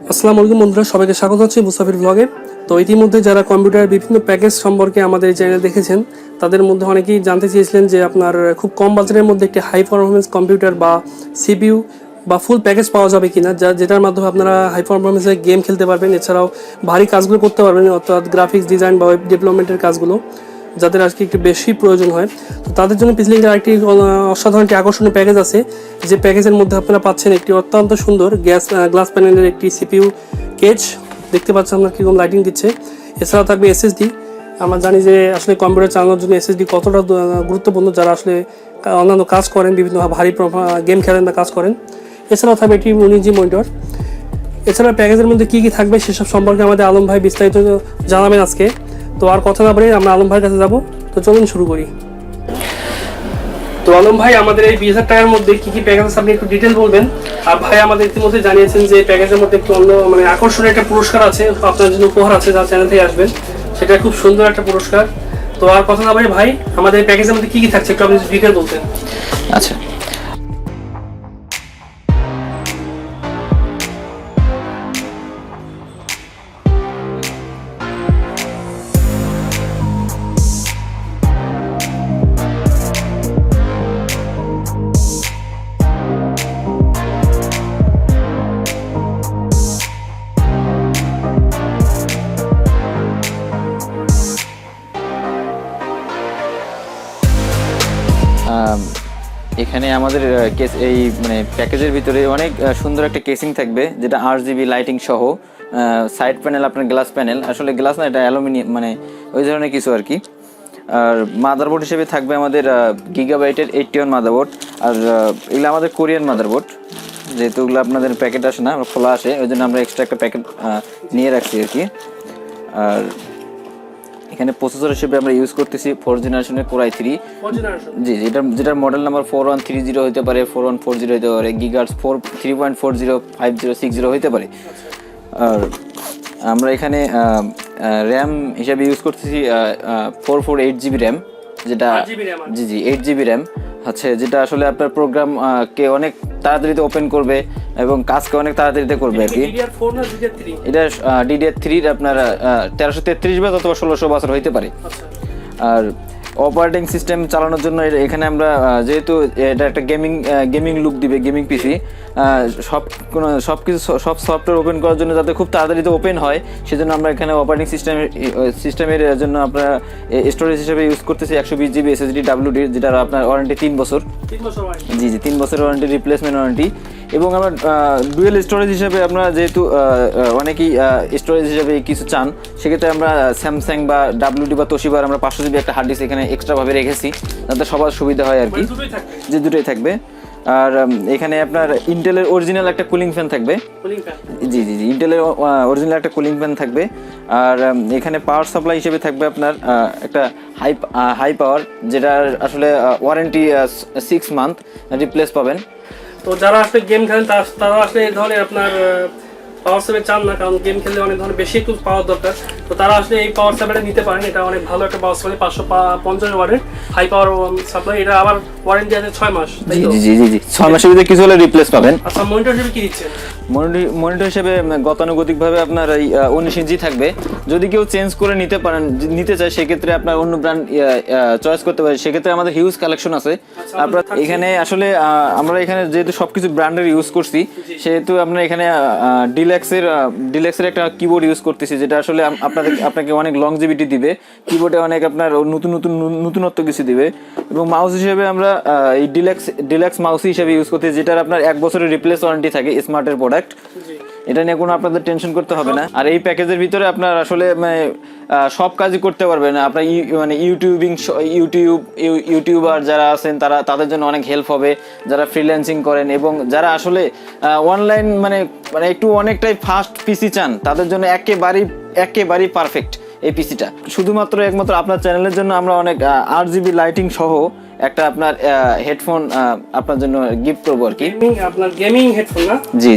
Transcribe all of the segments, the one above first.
আসসালামু আলাইকুম বন্ধুরা, সবাইকে স্বাগত জানাচ্ছি মুসাফির ব্লগে। তো ইতিমধ্যে যারা কম্পিউটারের বিভিন্ন প্যাকেজ সম্পর্কে আমাদের এই চ্যানেল দেখেছেন, তাদের মধ্যে অনেকেই জানতে চেয়েছিলেন যে আপনার খুব কম বাজেটের মধ্যে একটি হাই পারফরমেন্স কম্পিউটার বা সিপিইউ বা ফুল প্যাকেজ পাওয়া যাবে কিনা, যেটার মাধ্যমে আপনারা হাই পারফরমেন্সের গেম খেলতে পারবেন, এছাড়াও ভারী কাজগুলো করতে পারবেন, অর্থাৎ গ্রাফিক্স ডিজাইন বা ওয়েব ডেভেলপমেন্টের কাজগুলো যাদের আজকে একটু বেশি প্রয়োজন হয়। তো তাদের জন্য পিছলিংয়ের আরেকটি অসাধারণ একটি আকর্ষণীয় প্যাকেজ আছে, যে প্যাকেজের মধ্যে আপনারা পাচ্ছেন একটি অত্যন্ত সুন্দর গ্লাস প্যানেলের একটি সিপিইউ কেজ, দেখতে পাচ্ছেন আপনার কীরকম লাইটিং দিচ্ছে। এছাড়াও থাকবে এসএসডি। আমরা জানি যে আসলে কম্পিউটার চালানোর জন্য এসএসডি কতটা গুরুত্বপূর্ণ, যারা আসলে অন্যান্য কাজ করেন, বিভিন্ন ভারী গেম খেলেন বা কাজ করেন। এছাড়াও থাকবে একটি ইউনিজি মনিটর। এছাড়া প্যাকেজের মধ্যে কী কী থাকবে সেসব সম্পর্কে আমাদের আলম ভাই বিস্তারিত জানাবেন আজকে। তো আর কথা না বলে আমরা আলম ভাইয়ের কাছে যাবো। তো চলুন শুরু করি। তো আলম ভাই, আমাদের এই 20,000 টাকার মধ্যে কি কি প্যাকেজ আছে আপনি একটু ডিটেল বলবেন। আর ভাই আমাদের ইতিমধ্যে জানিয়েছেন যে প্যাকেজের মধ্যে একটু অন্য আকর্ষণীয় একটা পুরস্কার আছে, আপনার জন্য উপহার আছে, যার চ্যানেল থেকে আসবেন, সেটা খুব সুন্দর একটা পুরস্কার। তো আর কথা না বলে ভাই, আমাদের এই প্যাকেজের মধ্যে কি কি থাকছে একটু আপনি ডিটেল বলতেন। আচ্ছা, এখানে আমাদের এই প্যাকেজের ভিতরে অনেক সুন্দর একটা কেসিং থাকবে, যেটা RGB লাইটিং সহ। সাইড প্যানেল আপনার গ্লাস প্যানেল, আসলে গ্লাস না, এটা অ্যালুমিনিয়াম, ওই ধরনের কিছু আর কি। আর মাদারবোর্ড হিসেবে থাকবে আমাদের গিগাবাইটের 81 মাদারবোর্ড। আর এগুলো আমাদের কোরিয়ান মাদারবোর্ড, যেহেতু ওগুলো আপনাদের প্যাকেট আসে না, খোলা আসে, ওই জন্য আমরা এক্সট্রা একটা প্যাকেট নিয়ে রাখছি আর কি। আর এখানে প্রসেসর হিসেবে আমরা ইউজ করতেছি 4th জেনারেশনের Core i3। জি, যেটার মডেল নাম্বার 4130 হতে পারে, 4140 হতে পারে, গিগার্স 3.40, 50, 60 হতে পারে। আর আমরা এখানে র্যাম হিসাবে ইউজ করতেছি 448GB র্যাম, যেটা জি 8GB র্যাম হচ্ছে, যেটা আসলে আপনার প্রোগ্রামকে অনেক তাড়াতাড়িতে ওপেন করবে এবং কাজকে অনেক তাড়াতাড়িতে করবে আর কি। এটা DDR3 আপনার 1333 বা অথবা 1600 বছর হইতে পারে। আর অপারেটিং সিস্টেম চালানোর জন্য এখানে আমরা, যেহেতু এটা একটা গেমিং লুক দিবে, গেমিং পিসি, সব সফটওয়্যার ওপেন করার জন্য যাতে খুব তাড়াতাড়িতে ওপেন হয়, সেজন্য আমরা এখানে অপারেটিং সিস্টেমের জন্য আমরা স্টোরেজ হিসেবে ইউজ করতেছি 120GB SSD WD, যেটার আপনার ওয়ারেন্টি 3 বছর। জি 3 বছরের ওয়ারেন্টি, রিপ্লেসমেন্ট ওয়ারেন্টি। এবং আমরা ডুয়েল স্টোরেজ হিসেবে, আমরা যেহেতু অনেকেই স্টোরেজ হিসেবে কিছু চান, সেক্ষেত্রে আমরা স্যামসাং বা WD বা তোশিবার আমরা 500GB একটা হার্ড ডিস্ক এখানে এক্সট্রাভাবে রেখেছি, যাতে সবার সুবিধা হয় আর কি। যে দুটোই থাকবে। আর এখানে আপনার ইন্টেলের অরিজিনাল একটা কুলিং ফ্যান থাকবে। জি ইন্টেলের অরিজিনাল একটা কুলিং ফ্যান থাকবে। আর এখানে পাওয়ার সাপ্লাই হিসেবে থাকবে আপনার একটা হাই পাওয়ার, যেটার আসলে ওয়ারেন্টি 6 মান্থ রিপ্লেস পাবেন। তো যারা আসলে গেম খেলেন তারা আসলে এই ধরনের আপনার পাওয়ার সাপ্লাই চান না, কারণ গেম খেললে অনেক ধরনের বেশি একটু পাওয়ার দরকার, তো তারা আসলে এই পাওয়ার সাপ্লাইটা নিতে পারেন। এটা অনেক ভালো একটা পাওয়ার সাপ্লাই, 550 ওয়াটের হাই পাওয়ার সাপ্লাই। এটা আবার ওয়ারেন্টি আছে 6 মাস। জি 6 মাসের ভিতরে কিছু হলে রিপ্লেস পাবেন। আচ্ছা, মনিটর হিসেবে কি দিচ্ছেন? মনিটর হিসেবে গতানুগতিকভাবে আপনার এই 19 ইঞ্চি থাকবে। যদি কেউ চেঞ্জ করে নিতে চায়, সেক্ষেত্রে আপনার অন্য ব্র্যান্ড চয়েস করতে পারে। সেক্ষেত্রে আমাদের হিউজ কালেকশন আছে। আপনার এখানে আসলে আমরা এখানে যেহেতু সবকিছু ব্র্যান্ডের ইউজ করছি, সেহেতু আপনার এখানে ডিলেক্সের একটা কিবোর্ড ইউজ করতেছি, যেটা আসলে আপনাকে অনেক লংজিভিটি দিবে। কিবোর্ডে অনেক আপনার নতুনত্ব কিছু দিবে। এবং মাউস হিসেবে আমরা এই ডিলেক্স মাউস হিসেবে ইউজ করতেছি, যেটার আপনার 1 বছরের রিপ্লেস ওয়ারেন্টি থাকে, স্মার্টের প্রোডাক্ট। এটা নিয়ে কোনো আপনাদের টেনশন করতে হবে না। আর এই প্যাকেজের ভিতরে আপনার আসলে সব কাজই করতে পারবেন। আপনার ইউটিউবার যারা আছেন, তাদের জন্য অনেক হেল্প হবে, যারা ফ্রিল্যান্সিং করেন এবং যারা আসলে অনলাইন একটু অনেকটাই ফাস্ট পিসি চান, তাদের জন্য একেবারেই পারফেক্ট এই পিসিটা। একমাত্র আপনার চ্যানেলের জন্য আমরা অনেক RGB লাইটিং সহ একটা আপনার হেডফোন আপনার জন্য গিফট করবো আর কি। আপনার গেমিং হেডফোন না? জি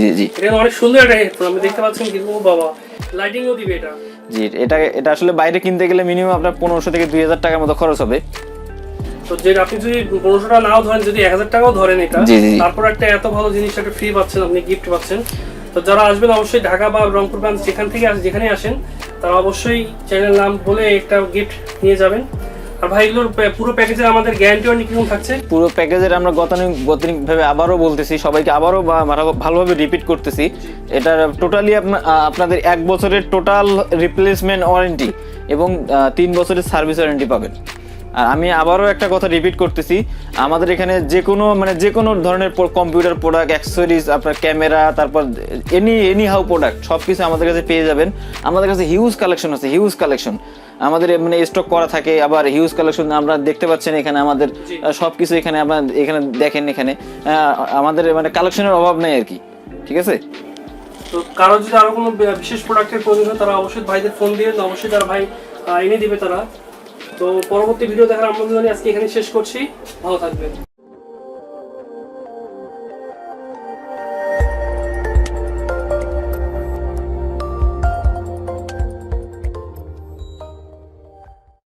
এটা অনেক সুন্দর একটা হেডফোন, আপনি দেখতে পাচ্ছেন কিন্তু বাবা লাইটিংও দিবে এটা। জি, এটা আসলে বাইরে কিনতে গেলে মিনিমাম আপনার 1500 থেকে 2000 টাকার মতো খরচ হবে। তো যে আপনি যদি 1500 টাকা নাও ধরেন, যদি 1000 টাকাও ধরেন, এটা তারপর একটা এত ভালো জিনিস একটা ফ্রি পাচ্ছেন, আপনি গিফট পাচ্ছেন। তো যারা আসবেন অবশ্যই ঢাকা বা রংপুর ব্রাঞ্চ যেখানে আসেন তারা অবশ্যই চ্যানেল নাম বলে একটা গিফট নিয়ে যাবেন। আর ভাই এগুলোর পুরো প্যাকেজের আমাদের গ্যারান্টি ওয়ারেন্টি কিরকম থাকছে? পুরো প্যাকেজের আমরা গতানুগতিকভাবে আবারও বলতেছি, সবাইকে আবারও ভালোভাবে রিপিট করতেছি, এটা টোটালি আপনাদের 1 বছরের টোটাল রিপ্লেসমেন্ট ওয়ারেন্টি এবং 3 বছরের সার্ভিস ওয়ারেন্টি পাবেন। আর আমি আবারও একটা কথা রিপিট করতেছি, আমাদের এখানে যে কোনো ধরনের কম্পিউটার প্রোডাক্ট, অ্যাক্সেসরিজ, আপনার ক্যামেরা, তারপর এনি হাউ প্রোডাক্ট সব কিছু আমাদের কাছে পেয়ে যাবেন। আমাদের কাছে হিউজ কালেকশন আছে, হিউজ কালেকশন আমাদের স্টক করা থাকে, আবার হিউজ কালেকশন আমরা দেখতে পাচ্ছেন এখানে আমাদের সবকিছু এখানে আপনার এখানে দেখেন, এখানে আমাদের কালেকশনের অভাব নেই আর কি, ঠিক আছে। তো কারো যদি আরো কোনো বিশেষ প্রোডাক্টের প্রয়োজন হয় তারা অবশ্যই ভাইদের ফোন দিয়ে অবশ্যই তারা ভাই এনে দিবে তারা। তো পরবর্তী ভিডিও দেখার আমন্ত্রণ জানিয়ে আজকে এখানে শেষ করছি, ভালো থাকবেন।